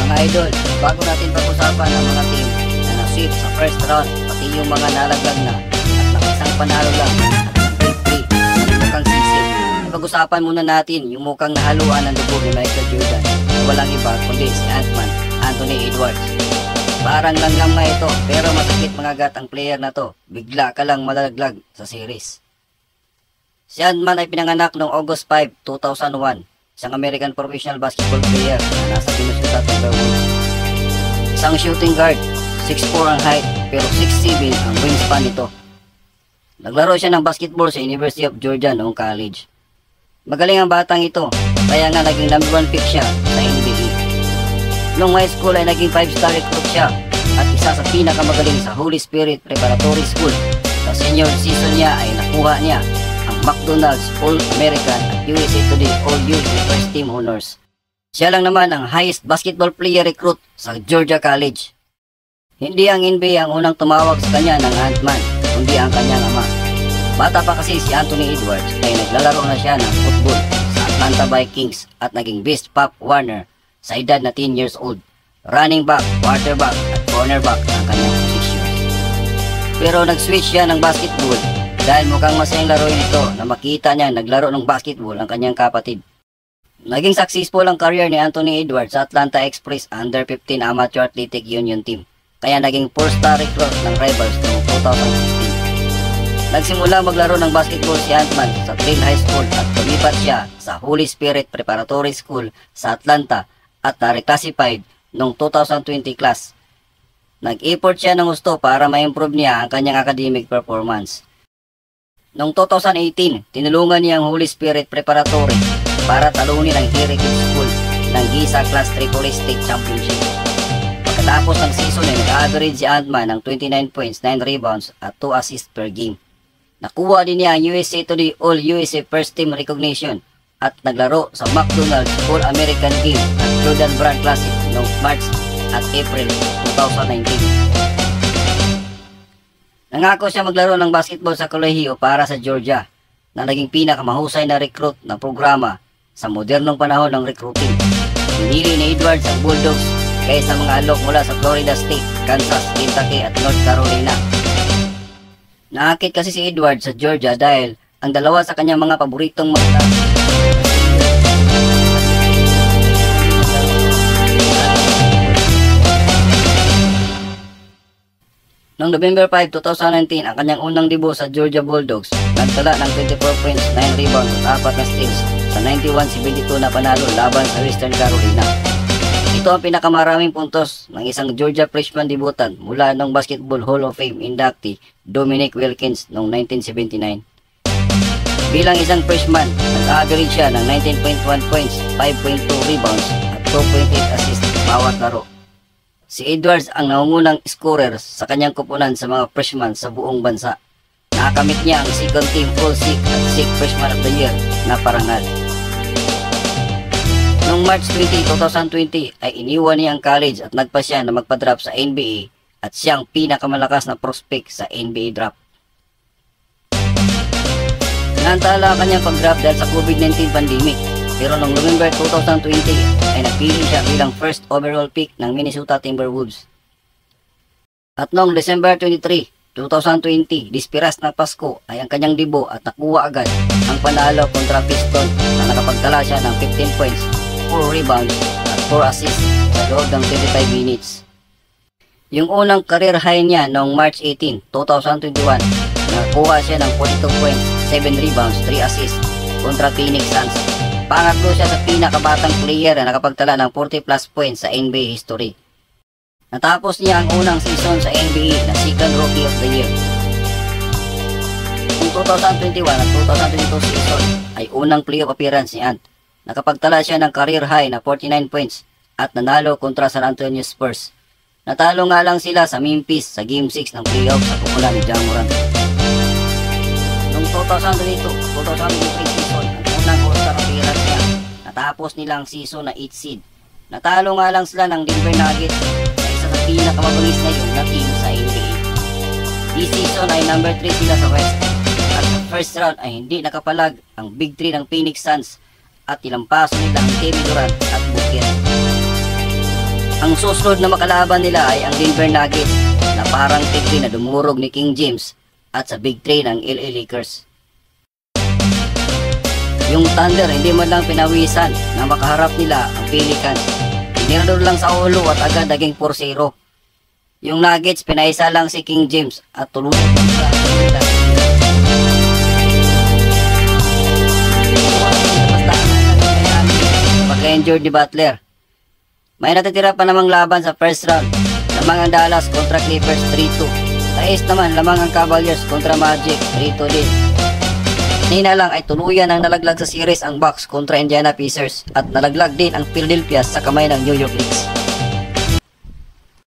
Mga idol, bago natin pag-usapan ang mga team na na-sweep sa first round, pati yung mga nalaglag na at nakisang panalo lang at victory sa mukhang sisip, pag-usapan muna natin yung mukhang nahaluan ng dugo ni Michael Jordan na walang iba kundi si Ant-Man Anthony Edwards. Parang langgam nga ito, pero masakit mga gat ang player na to, bigla ka lang malaglag sa series. Si Ant-Man ay pinanganak noong August 5, 2001, isang American professional basketball player na nasa Minnesota Timberwolves. Isang shooting guard, 6'4 ang height pero 6'7 ang wingspan nito. Naglaro siya ng basketball sa University of Georgia noong college. Magaling ang batang ito, kaya nga naging number 1 pick siya sa NBA. Noong high school ay naging 5-star recruit siya at isa sa pinakamagaling sa Holy Spirit Preparatory School. Sa senior season niya ay nakuha niya ang McDonald's All-American at USA Today All-USA First Team Honors. Siya lang naman ang highest basketball player recruit sa Georgia College. Hindi ang NBA ang unang tumawag sa kanya ng Ant-Man, kundi ang kanyang ama. Bata pa kasi si Anthony Edwards ay naglalaro na siya ng football sa Atlanta Vikings at naging best Pop Warner sa edad na 10 years old. Running back, quarterback at cornerback ang kanyang positions. Pero nag-switch siya ng basketball dahil mukhang masayang laruin ito na makita niya naglaro ng basketball ang kanyang kapatid. Naging successful ang career ni Anthony Edwards sa Atlanta Express Under 15 Amateur Athletic Union Team, kaya naging 4-star recruit ng Rivals noong 2016. Nagsimula maglaro ng basketball si Ant-Man sa Trail High School at lumipat siya sa Holy Spirit Preparatory School sa Atlanta at na-reclassified noong 2020 class. Nag-effort siya ng gusto para ma-improve niya ang kanyang academic performance. Noong 2018, tinulungan niya ang Holy Spirit Preparatory para talunin ang Heritage School ng GISA Class 3 College State Championship. Pagkatapos ng season ay nag-average si Ant-Man ng 29 points, 9 rebounds at 2 assists per game. Nakuha din niya ang USA Today All-USA First Team Recognition at naglaro sa McDonald's All-American Game at Jordan Brand Classic noong March at April 2019. Nangako siya maglaro ng basketball sa kolehiyo para sa Georgia na naging pinakamahusay na recruit na programa sa modernong panahon ng recruiting. Pinili ni Edwards ang Bulldogs kaysa mga alok mula sa Florida State, Kansas, Kentucky at North Carolina. Naakit kasi si Edwards sa Georgia dahil ang dalawa sa kanyang mga paboritong mga Noong November 5, 2019, ang kanyang unang debut sa Georgia Bulldogs, nagtala ng 24 points, 9 rebounds at 4 na steals sa 91-72 na panalo laban sa Western Carolina. Ito ang pinakamaraming puntos ng isang Georgia freshman debutant mula ng Basketball Hall of Fame inductee Dominic Wilkins noong 1979. Bilang isang freshman, nag-average siya ng 19.1 points, 5.2 rebounds at 2.8 assists bawat laro. Si Edwards ang nangungunang scorer sa kanyang kupunan sa mga freshman sa buong bansa. Nakakamit niya ang second team All-SEC at SEC Freshman of the Year na parangal. Noong March 20, 2020 ay iniwan niya ang college at nagpa siya na magpa-drop sa NBA at siyang pinakamalakas na prospect sa NBA draft. Naantala ang kanyang pag-draft dahil sa COVID-19 pandemic. Pero noong November 2020 ay napili siya bilang first overall pick ng Minnesota Timberwolves. At noong December 23, 2020, dispiras na Pasko ay ang kanyang debut at nakuha agad ang panalo kontra Pistons na nakapagtala siya ng 15 points, 4 rebounds at 4 assists sa loob ng 25 minutes. Yung unang career high niya noong March 18, 2021, nakuha siya ng 42 points, 7 rebounds, 3 assists kontra Phoenix Suns. Pangatlo siya sa pinakabatang player na nakapagtala ng 40 plus points sa NBA history. Natapos niya ang unang season sa NBA na second Rookie of the Year. Noong 2021 at 2022 season ay unang playoff appearance ni Ant. Nakapagtala siya ng career high na 49 points at nanalo kontra San Antonio Spurs. Natalo nga lang sila sa Memphis sa Game 6 ng playoff sa kupunan ni Ja Morant. Noong 2022-2023 season, ang unang All-Star appearance niya, natapos nilang season na 8 seed. Natalo nga lang sila ng Denver Nuggets na isa sa pinakamabangis ngayon na team sa NBA. This season ay number 3 sila sa West. At sa first round ay hindi nakapalag ang Big 3 ng Phoenix Suns at ilampaso nila ang Kevin Durant at Booker. Ang susunod na makalaban nila ay ang Denver Nuggets na parang tigre na dumurog ni King James at sa Big 3 ng LA Lakers. Yung Thunder hindi man lang pinawisan na makaharap nila ang Pelicans. Tinirado lang sa ulo at agad naging 4-0. Yung Nuggets pinaisa lang si King James at tulungan sa Pelicans. Pagka-injured ni Butler. May natitira pa namang laban sa first round. Lamang ang Dallas kontra Clippers 3-2. Sa East naman, lamang ang Cavaliers kontra Magic 3-2 din. Kanina lang ay tuluyan ang nalaglag sa series ang Bucks kontra Indiana Pacers at nalaglag din ang Philadelphia sa kamay ng New York Knicks.